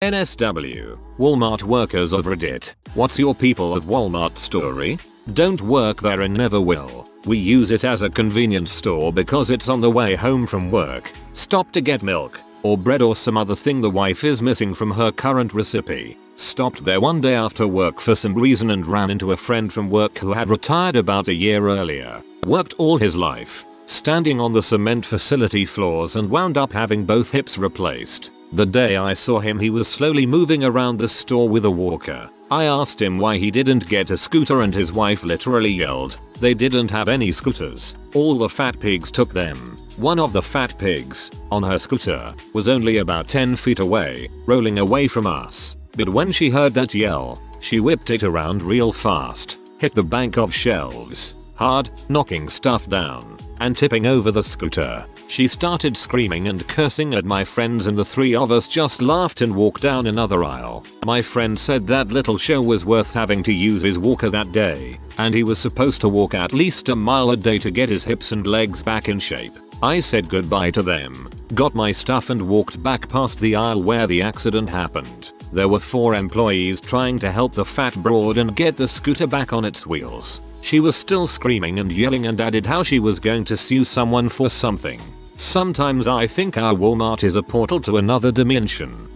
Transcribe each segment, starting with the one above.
NSW, Walmart workers of Reddit. What's your people of Walmart story? Don't work there and never will. We use it as a convenience store because it's on the way home from work. Stop to get milk or bread or some other thing the wife is missing from her current recipe. Stopped there one day after work for some reason and ran into a friend from work who had retired about a year earlier. Worked all his life, standing on the cement facility floors and wound up having both hips replaced. The day I saw him he was slowly moving around the store with a walker. I asked him why he didn't get a scooter and his wife literally yelled, "They didn't have any scooters. All the fat pigs took them." One of the fat pigs, on her scooter, was only about 10 feet away, rolling away from us. But when she heard that yell, she whipped it around real fast, hit the bank of shelves hard, knocking stuff down, and tipping over the scooter. She started screaming and cursing at my friends and the three of us just laughed and walked down another aisle. My friend said that little show was worth having to use his walker that day, and he was supposed to walk at least a mile a day to get his hips and legs back in shape. I said goodbye to them, got my stuff and walked back past the aisle where the accident happened. There were 4 employees trying to help the fat broad and get the scooter back on its wheels. She was still screaming and yelling and added how she was going to sue someone for something. Sometimes I think our Walmart is a portal to another dimension.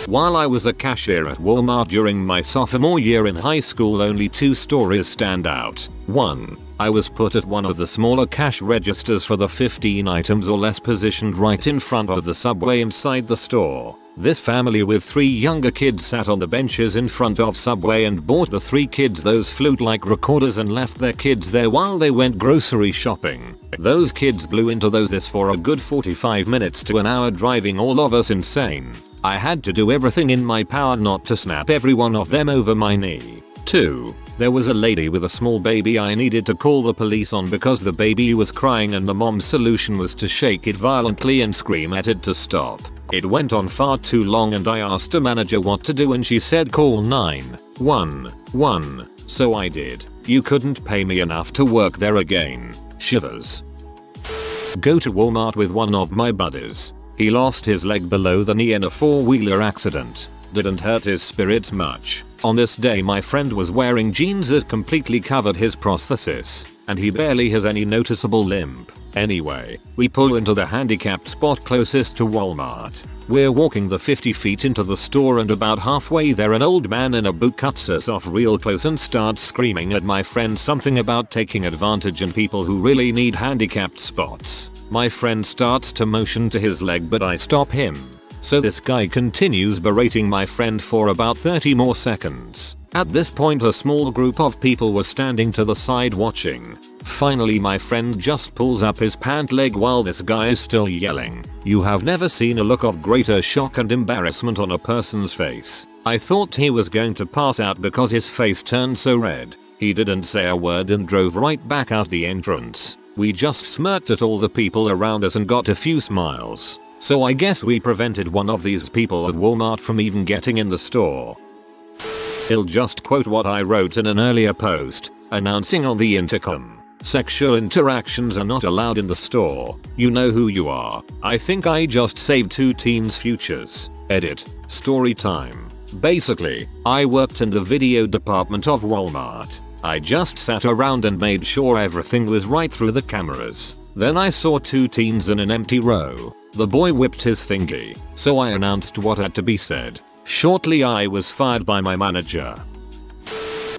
While I was a cashier at Walmart during my sophomore year in high school, only 2 stories stand out. 1. I was put at one of the smaller cash registers for the 15 items or less positioned right in front of the subway inside the store. This family with 3 younger kids sat on the benches in front of Subway and bought the 3 kids those flute-like recorders and left their kids there while they went grocery shopping. Those kids blew into this for a good 45 minutes to an hour, driving all of us insane. I had to do everything in my power not to snap every one of them over my knee. 2. There was a lady with a small baby I needed to call the police on because the baby was crying and the mom's solution was to shake it violently and scream at it to stop. It went on far too long and I asked a manager what to do and she said call 911. So I did. You couldn't pay me enough to work there again. Shivers. Go to Walmart with one of my buddies. He lost his leg below the knee in a 4-wheeler accident. Didn't hurt his spirits much. On this day my friend was wearing jeans that completely covered his prosthesis, and he barely has any noticeable limp. Anyway, we pull into the handicapped spot closest to Walmart. We're walking the 50 feet into the store and about halfway there an old man in a boot cuts us off real close and starts screaming at my friend something about taking advantage and people who really need handicapped spots. My friend starts to motion to his leg but I stop him. So this guy continues berating my friend for about 30 more seconds. At this point a small group of people were standing to the side watching. Finally my friend just pulls up his pant leg while this guy is still yelling. You have never seen a look of greater shock and embarrassment on a person's face. I thought he was going to pass out because his face turned so red. He didn't say a word and drove right back out the entrance. We just smirked at all the people around us and got a few smiles. So I guess we prevented one of these people at Walmart from even getting in the store. I'll just quote what I wrote in an earlier post, announcing on the intercom. Sexual interactions are not allowed in the store. You know who you are. I think I just saved 2 teens' futures. Edit. Story time. Basically, I worked in the video department of Walmart. I just sat around and made sure everything was right through the cameras. Then I saw 2 teens in an empty row. The boy whipped his thingy, so I announced what had to be said. Shortly I was fired by my manager.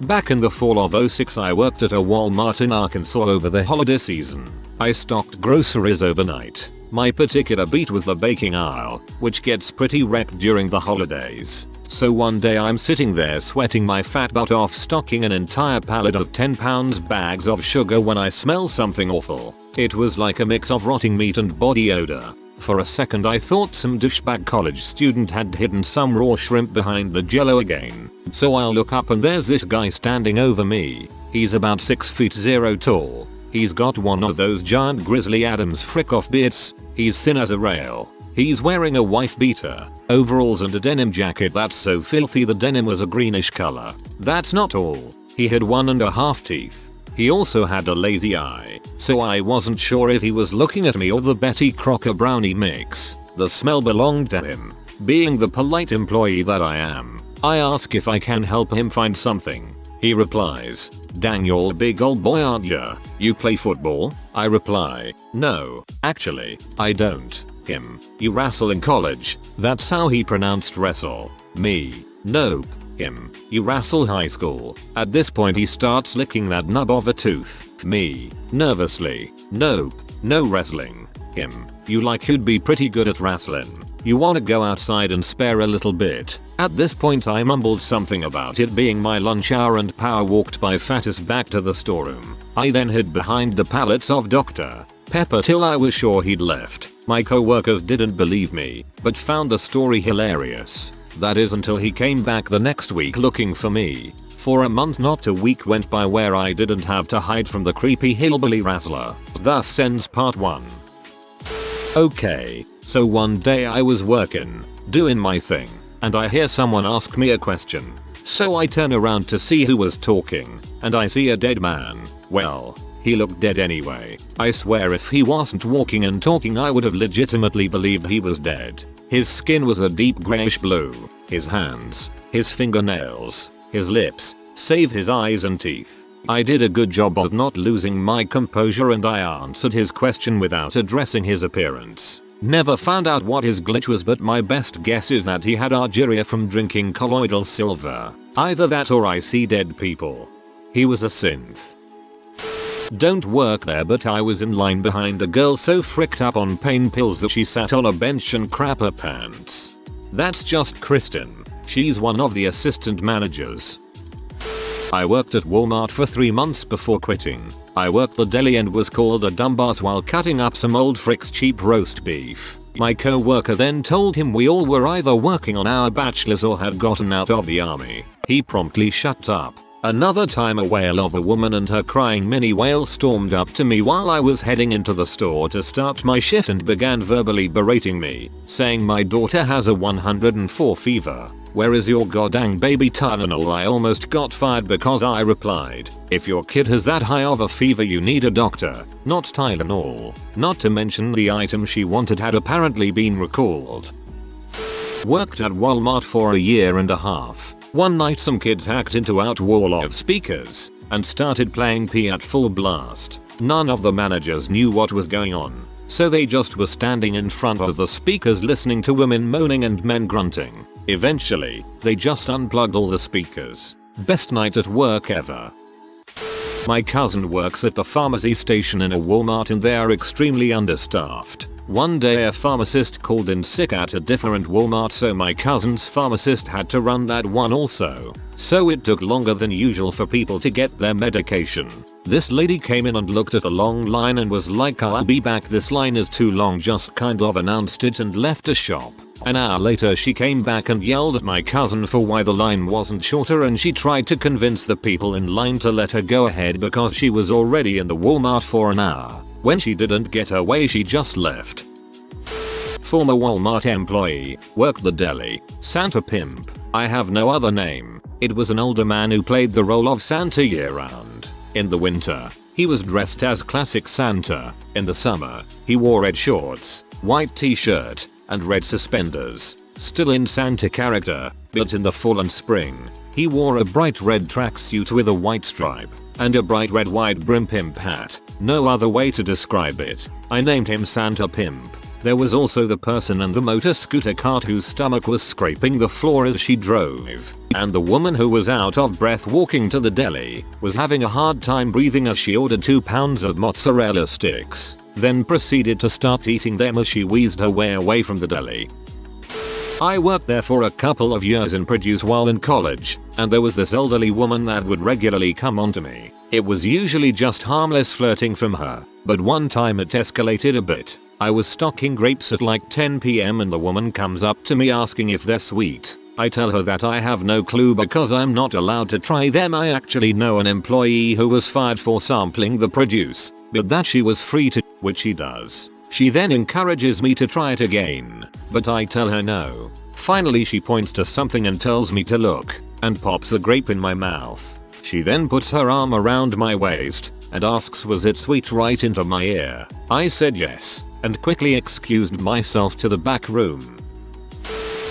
Back in the fall of '06 I worked at a Walmart in Arkansas over the holiday season. I stocked groceries overnight. My particular beat was the baking aisle, which gets pretty wrecked during the holidays. So one day I'm sitting there sweating my fat butt off stocking an entire pallet of 10-pound bags of sugar when I smell something awful. It was like a mix of rotting meat and body odor. For a second I thought some douchebag college student had hidden some raw shrimp behind the jello again. So I look up and there's this guy standing over me. He's about 6'0" tall. He's got one of those giant Grizzly Adams frick-off beards. He's thin as a rail. He's wearing a wife beater, overalls and a denim jacket that's so filthy the denim was a greenish color. That's not all. He had 1.5 teeth. He also had a lazy eye, so I wasn't sure if he was looking at me or the Betty Crocker brownie mix. The smell belonged to him. Being the polite employee that I am, I ask if I can help him find something. He replies, "Dang, you're a big old boy, aren't ya? You play football?" I reply, "No, actually, I don't." Him, "You wrestle in college?" That's how he pronounced wrestle. Me, "Nope." Him, "You wrestle high school?" At this point he starts licking that nub of a tooth. Me, nervously, "Nope, no wrestling." Him, "You like you'd be pretty good at wrestling. You wanna go outside and spare a little bit?" At this point I mumbled something about it being my lunch hour and power walked by Fattest back to the storeroom. I then hid behind the pallets of Dr. Pepper till I was sure he'd left. My co-workers didn't believe me, but found the story hilarious. That is until he came back the next week looking for me. For a month, not a week went by where I didn't have to hide from the creepy hillbilly wrestler. Thus ends part 1. Okay, so one day I was working, doing my thing, and I hear someone ask me a question. So I turn around to see who was talking, and I see a dead man. Well, he looked dead anyway. I swear if he wasn't walking and talking I would have legitimately believed he was dead. His skin was a deep greyish blue. His hands, his fingernails, his lips, save his eyes and teeth. I did a good job of not losing my composure and I answered his question without addressing his appearance. Never found out what his glitch was, but my best guess is that he had argyria from drinking colloidal silver. Either that or I see dead people. He was a synth. Don't work there, but I was in line behind a girl so fricked up on pain pills that she sat on a bench and crap her pants. That's just Kristen. She's one of the assistant managers. I worked at Walmart for 3 months before quitting. I worked the deli and was called a dumbass while cutting up some old frick's cheap roast beef. My co-worker then told him we all were either working on our bachelors or had gotten out of the army. He promptly shut up. Another time a wail of a woman and her crying mini whale stormed up to me while I was heading into the store to start my shift and began verbally berating me, saying my daughter has a 104 fever. Where is your goddamn baby Tylenol? I almost got fired because I replied, if your kid has that high of a fever you need a doctor, not Tylenol. Not to mention the item she wanted had apparently been recalled. Worked at Walmart for a year and a half. One night some kids hacked into our wall of speakers and started playing P at full blast. None of the managers knew what was going on, so they just were standing in front of the speakers listening to women moaning and men grunting. Eventually, they just unplugged all the speakers. Best night at work ever. My cousin works at the pharmacy station in a Walmart and they are extremely understaffed. One day a pharmacist called in sick at a different Walmart, so my cousin's pharmacist had to run that one also. So it took longer than usual for people to get their medication. This lady came in and looked at a long line and was like, "I'll be back, this line is too long," just kind of announced it and left the shop. An hour later she came back and yelled at my cousin for why the line wasn't shorter, and she tried to convince the people in line to let her go ahead because she was already in the Walmart for an hour. When she didn't get her way she just left. Former Walmart employee, worked the deli. Santa pimp. I have no other name. It was an older man who played the role of Santa year round. In the winter, he was dressed as classic Santa. In the summer, he wore red shorts, white t-shirt, and red suspenders. Still in Santa character, but in the fall and spring, he wore a bright red tracksuit with a white stripe and a bright red wide brim pimp hat. No other way to describe it. I named him Santa Pimp. There was also the person in the motor scooter cart whose stomach was scraping the floor as she drove. And the woman who was out of breath walking to the deli was having a hard time breathing as she ordered 2 pounds of mozzarella sticks. Then proceeded to start eating them as she wheezed her way away from the deli. I worked there for a couple of years in produce while in college, and there was this elderly woman that would regularly come onto me. It was usually just harmless flirting from her, but one time it escalated a bit. I was stocking grapes at like 10 PM and the woman comes up to me asking if they're sweet. I tell her that I have no clue because I'm not allowed to try them. I actually know an employee who was fired for sampling the produce, but that she was free to, which she does. She then encourages me to try it again, but I tell her no. Finally she points to something and tells me to look, and pops a grape in my mouth. She then puts her arm around my waist and asks was it sweet right into my ear. I said yes, and quickly excused myself to the back room.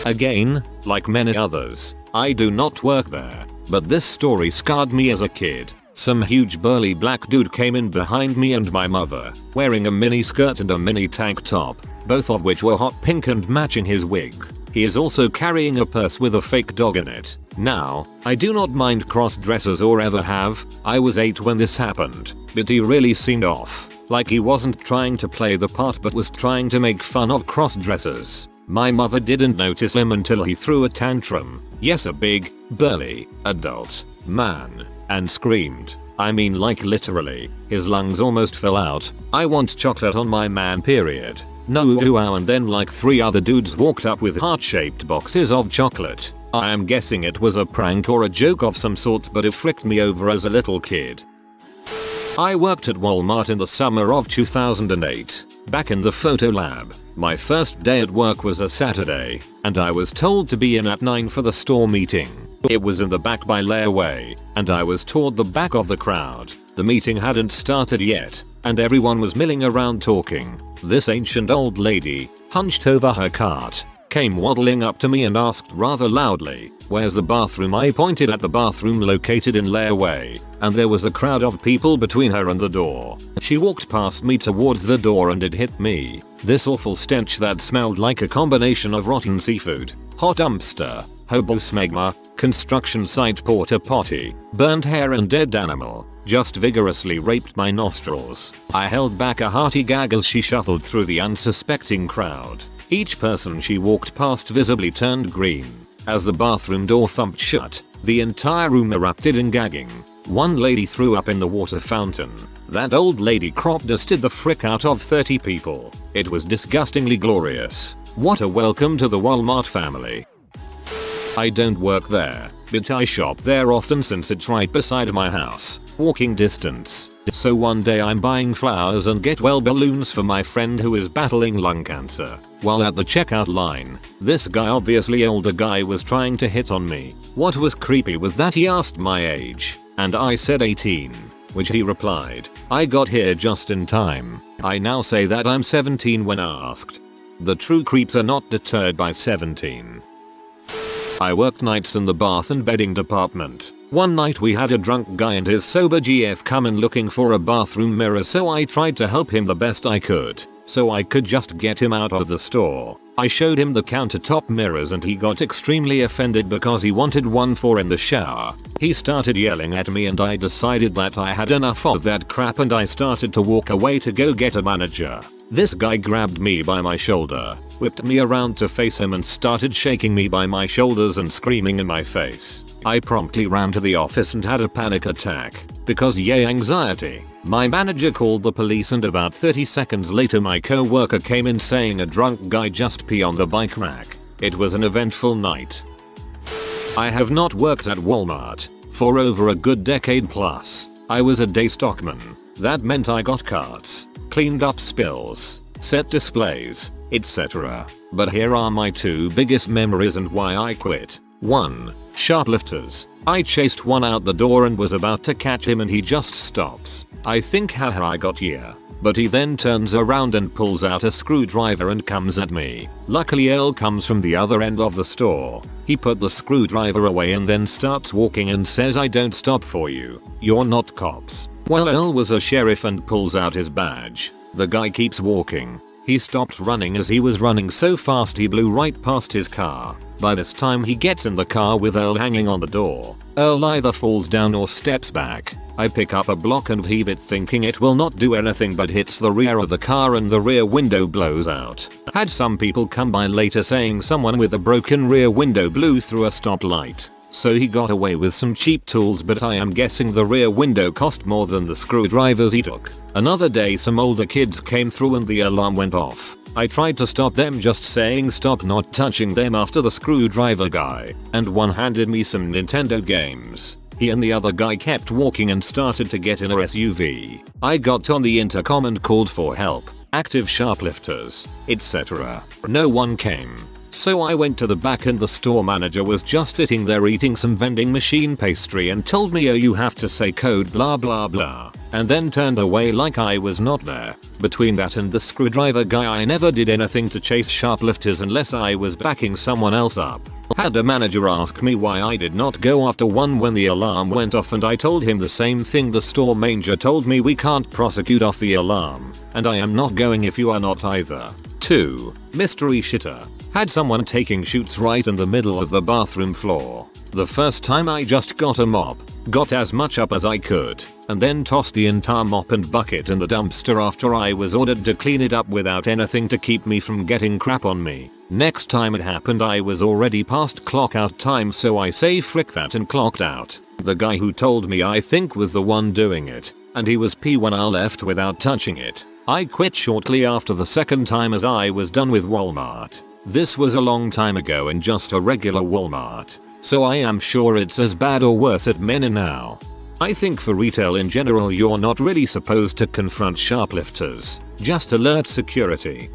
Again, like many others, I do not work there, but this story scarred me as a kid. Some huge burly black dude came in behind me and my mother, wearing a mini skirt and a mini tank top, both of which were hot pink and matching his wig. He is also carrying a purse with a fake dog in it. Now, I do not mind cross-dressers or ever have. I was 8 when this happened, but he really seemed off. Like he wasn't trying to play the part but was trying to make fun of cross-dressers. My mother didn't notice him until he threw a tantrum. Yes, a big, burly, adult man, and screamed. I mean, like literally, his lungs almost fell out. I want chocolate on my man, period. No wow. And then like 3 other dudes walked up with heart-shaped boxes of chocolate. I am guessing it was a prank or a joke of some sort, but it fricked me over as a little kid. I worked at Walmart in the summer of 2008, back in the photo lab. My first day at work was a Saturday, and I was told to be in at 9 for the store meeting. It was in the back by layaway, and I was toward the back of the crowd. The meeting hadn't started yet, and everyone was milling around talking. This ancient old lady, hunched over her cart, came waddling up to me and asked rather loudly, "Where's the bathroom?" I pointed at the bathroom located in layaway, and there was a crowd of people between her and the door. She walked past me towards the door and it hit me. This awful stench that smelled like a combination of rotten seafood, hot dumpster, hobo smegma, construction site porta potty, burnt hair and dead animal, just vigorously raped my nostrils. I held back a hearty gag as she shuffled through the unsuspecting crowd. Each person she walked past visibly turned green. As the bathroom door thumped shut, the entire room erupted in gagging. One lady threw up in the water fountain. That old lady crop dusted the frick out of 30 people. It was disgustingly glorious. What a welcome to the Walmart family. I don't work there, but I shop there often since it's right beside my house, walking distance. So one day I'm buying flowers and get well balloons for my friend who is battling lung cancer. While at the checkout line, this guy, obviously older guy, was trying to hit on me. What was creepy was that he asked my age, and I said 18, which he replied, "I got here just in time." I now say that I'm 17 when asked. The true creeps are not deterred by 17. I worked nights in the bath and bedding department. One night we had a drunk guy and his sober GF come in looking for a bathroom mirror, so I tried to help him the best I could, so I could just get him out of the store. I showed him the countertop mirrors and he got extremely offended because he wanted one for in the shower. He started yelling at me and I decided that I had enough of that crap and I started to walk away to go get a manager. This guy grabbed me by my shoulder, whipped me around to face him and started shaking me by my shoulders and screaming in my face. I promptly ran to the office and had a panic attack, because yay anxiety. My manager called the police and about 30 seconds later my co-worker came in saying a drunk guy just pee on the bike rack. It was an eventful night. I have not worked at Walmart for over a good decade plus. I was a day stockman. That meant I got carts, cleaned up spills, set displays, etc. But here are my 2 biggest memories and why I quit. 1. Shoplifters. I chased one out the door and was about to catch him and he just stops. I think haha I got ya. But he then turns around and pulls out a screwdriver and comes at me. Luckily Earl comes from the other end of the store. He put the screwdriver away and then starts walking and says, "I don't stop for you. You're not cops." Well, Earl was a sheriff and pulls out his badge. The guy keeps walking. He stopped running as he was running so fast he blew right past his car. By this time he gets in the car with Earl hanging on the door. Earl either falls down or steps back. I pick up a block and heave it thinking it will not do anything, but hits the rear of the car and the rear window blows out. Had some people come by later saying someone with a broken rear window blew through a stoplight. So he got away with some cheap tools, but I am guessing the rear window cost more than the screwdrivers he took. Another day some older kids came through and the alarm went off. I tried to stop them, just saying stop not touching them after the screwdriver guy, and one handed me some Nintendo games. He and the other guy kept walking and started to get in a SUV. I got on the intercom and called for help, active shoplifters, etc. No one came. So I went to the back and the store manager was just sitting there eating some vending machine pastry and told me, oh, you have to say code blah blah blah, and then turned away like I was not there. Between that and the screwdriver guy, I never did anything to chase shoplifters unless I was backing someone else up. Had a manager ask me why I did not go after one when the alarm went off, and I told him the same thing the store manager told me: we can't prosecute off the alarm, and I am not going if you are not either. 2. Mystery shitter. Had someone taking shoots right in the middle of the bathroom floor. The first time I just got a mop, got as much up as I could, and then tossed the entire mop and bucket in the dumpster after I was ordered to clean it up without anything to keep me from getting crap on me. Next time it happened I was already past clock out time, so I say frick that and clocked out. The guy who told me I think was the one doing it, and he was P when I left without touching it. I quit shortly after the second time as I was done with Walmart. This was a long time ago in just a regular Walmart, so I am sure it's as bad or worse at many now. I think for retail in general you're not really supposed to confront shoplifters, just alert security.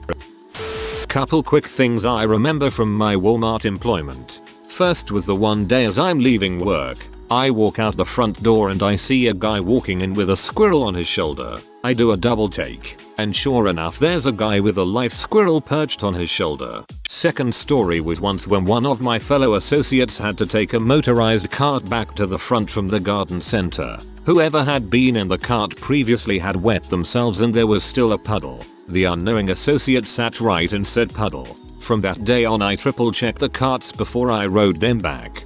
Couple quick things I remember from my Walmart employment. First was the one day as I'm leaving work, I walk out the front door and I see a guy walking in with a squirrel on his shoulder. I do a double take, and sure enough there's a guy with a live squirrel perched on his shoulder. Second story was once when one of my fellow associates had to take a motorized cart back to the front from the garden center. Whoever had been in the cart previously had wet themselves and there was still a puddle. The unknowing associate sat right in said puddle. From that day on I triple checked the carts before I rode them back.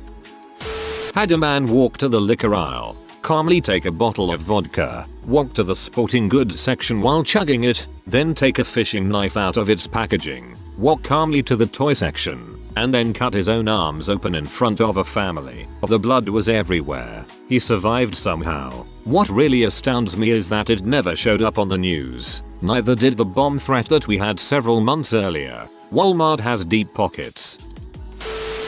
Had a man walk to the liquor aisle, calmly take a bottle of vodka, walk to the sporting goods section while chugging it, then take a fishing knife out of its packaging, walk calmly to the toy section, and then cut his own arms open in front of a family. The blood was everywhere. He survived somehow. What really astounds me is that it never showed up on the news. Neither did the bomb threat that we had several months earlier. Walmart has deep pockets.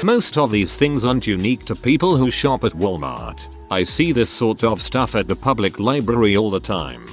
Most of these things aren't unique to people who shop at Walmart. I see this sort of stuff at the public library all the time.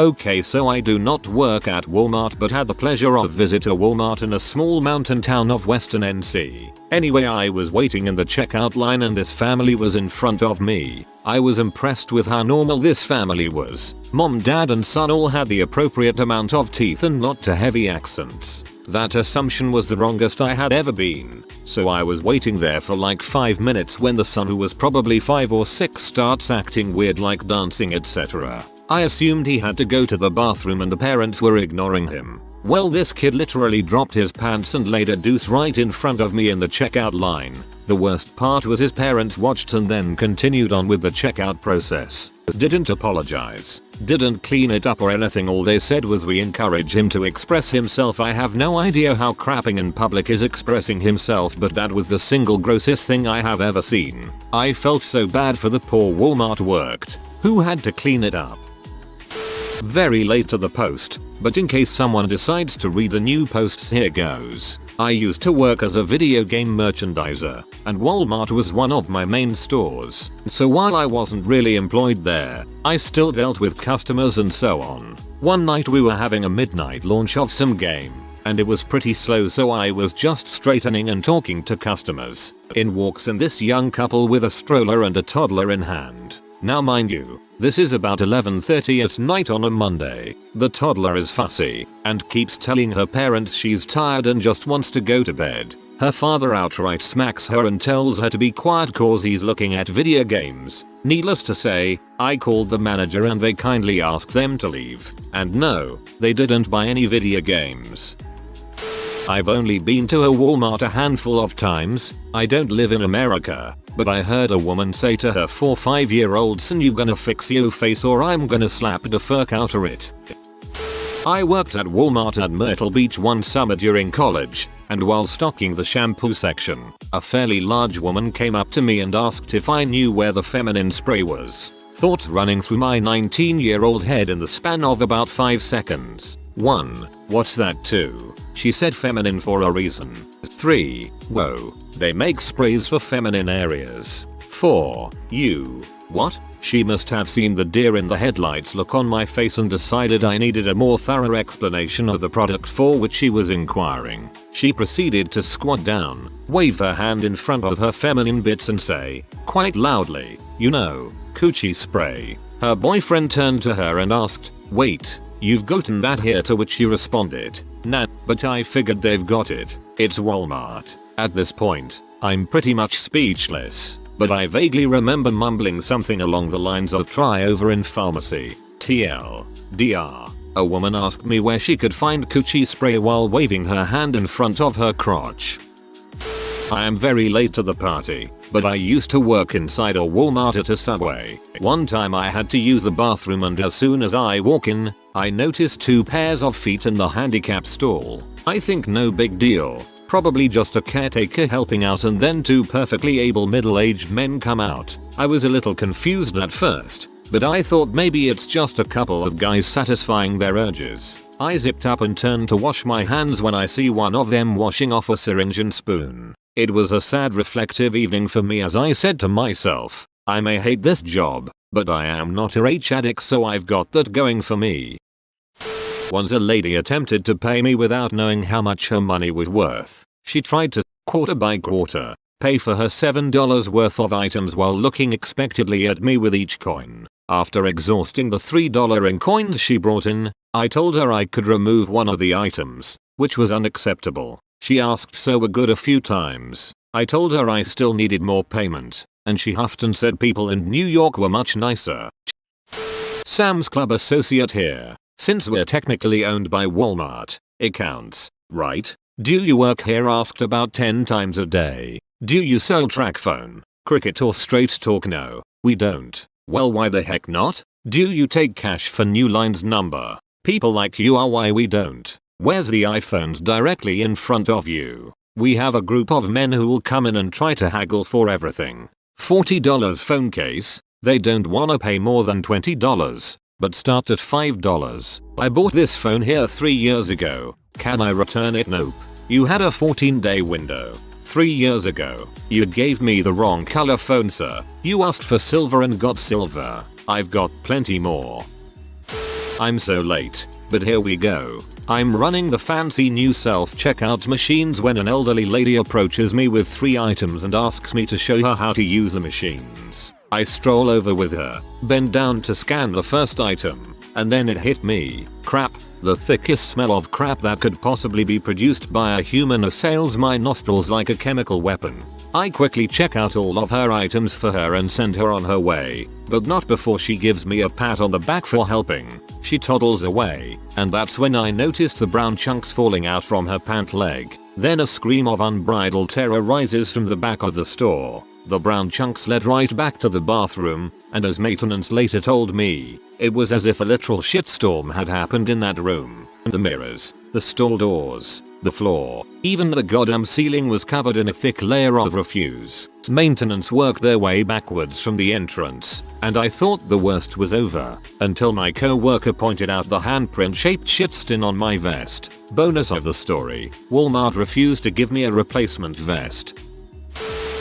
Okay, so I do not work at Walmart but had the pleasure of visit a Walmart in a small mountain town of Western NC. Anyway, I was waiting in the checkout line and this family was in front of me. I was impressed with how normal this family was. Mom, dad and son all had the appropriate amount of teeth and not too heavy accents. That assumption was the wrongest I had ever been. So I was waiting there for like 5 minutes when the son, who was probably 5 or 6, starts acting weird like dancing etc. I assumed he had to go to the bathroom and the parents were ignoring him. Well, this kid literally dropped his pants and laid a deuce right in front of me in the checkout line. The worst part was his parents watched and then continued on with the checkout process. Didn't apologize, didn't clean it up or anything. All they said was, we encourage him to express himself. I have no idea how crapping in public is expressing himself, but that was the single grossest thing I have ever seen. I felt so bad for the poor Walmart worked, who had to clean it up. Very late to the post, but in case someone decides to read the new posts, here goes. I used to work as a video game merchandiser, and Walmart was one of my main stores. So while I wasn't really employed there, I still dealt with customers and so on. One night we were having a midnight launch of some game, and it was pretty slow, so I was just straightening and talking to customers. In walks in this young couple with a stroller and a toddler in hand. Now mind you, this is about 11:30 at night on a Monday. The toddler is fussy and keeps telling her parents she's tired and just wants to go to bed. Her father outright smacks her and tells her to be quiet cause he's looking at video games. Needless to say, I called the manager and they kindly asked them to leave. And no, they didn't buy any video games. I've only been to a Walmart a handful of times. I don't live in America, but I heard a woman say to her 4 or 5-year-old son, "You gonna fix your face or I'm gonna slap the fuck out of it." I worked at Walmart at Myrtle Beach one summer during college, and while stocking the shampoo section, a fairly large woman came up to me and asked if I knew where the feminine spray was. Thoughts running through my 19-year-old head in the span of about 5 seconds. 1. What's that? 2. She said feminine for a reason. 3. Whoa, they make sprays for feminine areas. 4. What? She must have seen the deer in the headlights look on my face and decided I needed a more thorough explanation of the product for which she was inquiring. She proceeded to squat down, wave her hand in front of her feminine bits and say, quite loudly, "You know, coochie spray." Her boyfriend turned to her and asked, "Wait, you've gotten that here?" To which she responded, "Nah, but I figured they've got it. It's Walmart." At this point, I'm pretty much speechless, but I vaguely remember mumbling something along the lines of "try over in pharmacy, TLDR. A woman asked me where she could find coochie spray while waving her hand in front of her crotch. I am very late to the party, but I used to work inside a Walmart at a Subway. One time I had to use the bathroom and as soon as I walk in, I noticed 2 pairs of feet in the Handicap stall. I think no big deal. Probably just a caretaker helping out and then 2 perfectly able middle-aged men come out. I was a little confused at first, but I thought maybe it's just a couple of guys satisfying their urges. I zipped up and turned to wash my hands when I see one of them washing off a syringe and spoon. It was a sad reflective evening for me as I said to myself, I may hate this job, but I am not a rage addict, so I've got that going for me. Once a lady attempted to pay me without knowing how much her money was worth. She tried to, quarter by quarter, pay for her $7 worth of items while looking expectantly at me with each coin. After exhausting the $3 in coins she brought in, I told her I could remove one of the items, which was unacceptable. She asked so a few times. I told her I still needed more payment, and she huffed and said people in New York were much nicer. Sam's Club associate here. Since we're technically owned by Walmart, it counts, right? Do you work here? Asked about 10 times a day. Do you sell TrackPhone, Cricket or Straight Talk? No, we don't. Well, why the heck not? Do you take cash for new lines? Number. People like you are why we don't. Where's the iPhones directly in front of you? We have a group of men who will come in and try to haggle for everything. $40 phone case. They don't wanna pay more than $20, but start at $5. I bought this phone here 3 years ago. Can I return it? Nope. You had a 14-day window. 3 years ago. You gave me the wrong color phone, sir. You asked for silver and got silver. I've got plenty more. I'm so late, but here we go. I'm running the fancy new self-checkout machines when an elderly lady approaches me with 3 items and asks me to show her how to use the machines. I stroll over with her, bend down to scan the first item, and then it hit me. Crap, the thickest smell of crap that could possibly be produced by a human assails my nostrils like a chemical weapon. I quickly check out all of her items for her and send her on her way, but not before she gives me a pat on the back for helping. She toddles away, and that's when I noticed the brown chunks falling out from her pant leg. Then a scream of unbridled terror rises from the back of the store. The brown chunks led right back to the bathroom, and as maintenance later told me, it was as if a literal shitstorm had happened in that room. The mirrors, the stall doors, the floor, even the goddamn ceiling was covered in a thick layer of refuse. Maintenance worked their way backwards from the entrance, and I thought the worst was over, until my co-worker pointed out the handprint-shaped shit stain on my vest. Bonus of the story, Walmart refused to give me a replacement vest.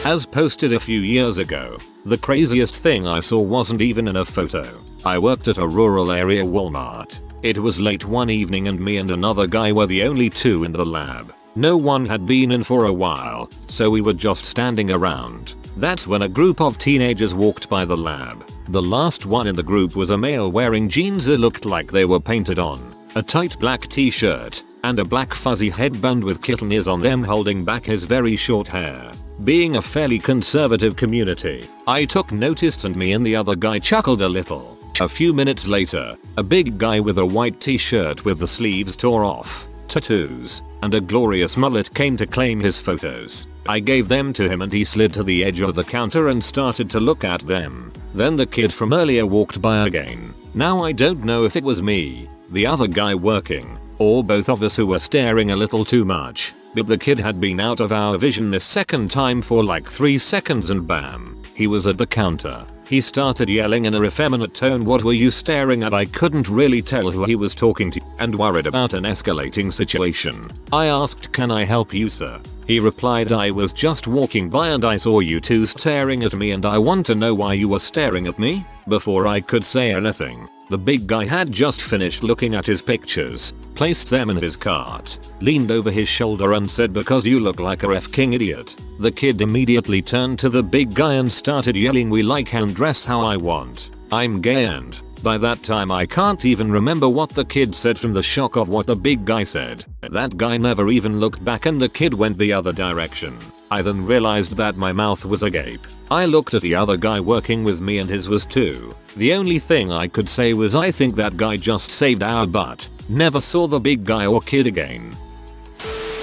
As posted a few years ago, the craziest thing I saw wasn't even in a photo. I worked at a rural area Walmart. It was late one evening and me and another guy were the only 2 in the lab. No one had been in for a while, so we were just standing around. That's when a group of teenagers walked by the lab. The last one in the group was a male wearing jeans that looked like they were painted on, a tight black t-shirt, and a black fuzzy headband with kitten ears on them holding back his very short hair. Being a fairly conservative community, I took notice and me and the other guy chuckled a little. A few minutes later, a big guy with a white t-shirt with the sleeves tore off, tattoos, and a glorious mullet came to claim his photos. I gave them to him and he slid to the edge of the counter and started to look at them. Then the kid from earlier walked by again. Now I don't know if it was me, the other guy working, or both of us who were staring a little too much, but the kid had been out of our vision this second time for like 3 seconds and bam, he was at the counter. He started yelling in a effeminate tone, "What were you staring at?" I couldn't really tell who he was talking to and worried about an escalating situation. I asked, "Can I help you, sir?" He replied, "I was just walking by and I saw you two staring at me and I want to know why you were staring at me." Before I could say anything, the big guy had just finished looking at his pictures, placed them in his cart, leaned over his shoulder and said, "Because you look like a f***ing idiot." The kid immediately turned to the big guy and started yelling, "We like and dress how I want. I'm gay," and by that time I can't even remember what the kid said from the shock of what the big guy said. That guy never even looked back and the kid went the other direction. I then realized that my mouth was agape. I looked at the other guy working with me and his was too. The only thing I could say was, "I think that guy just saved our butt." Never saw the big guy or kid again.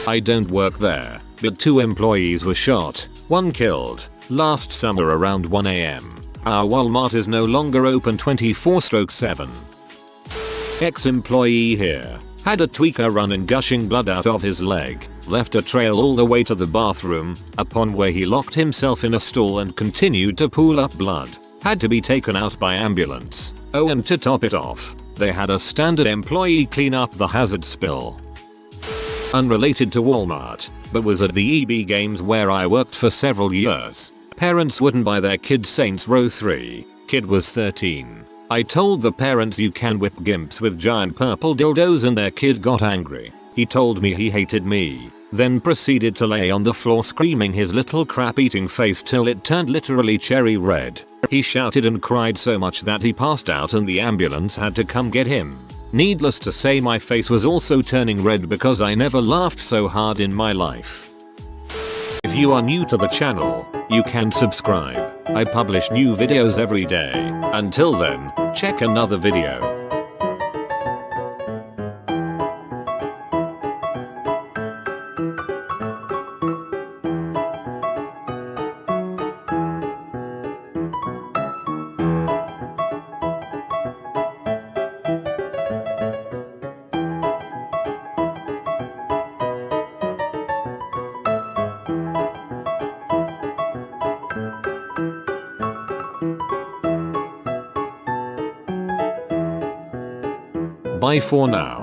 I don't work there, but 2 employees were shot, 1 killed, last summer around 1 AM. Our Walmart is no longer open 24/7. Ex-employee here had a tweaker running gushing blood out of his leg, left a trail all the way to the bathroom, upon where he locked himself in a stall and continued to pool up blood. Had to be taken out by ambulance. Oh, and to top it off, they had a standard employee clean up the hazard spill. Unrelated to Walmart, but was at the EB Games where I worked for several years. Parents wouldn't buy their kid Saints Row 3. Kid was 13. I told the parents, "You can whip gimps with giant purple dildos," and their kid got angry. He told me he hated me, then proceeded to lay on the floor screaming his little crap-eating face till it turned literally cherry red. He shouted and cried so much that he passed out and the ambulance had to come get him. Needless to say, my face was also turning red because I never laughed so hard in my life. If you are new to the channel, you can subscribe. I publish new videos every day. Until then, check another video. Bye for now.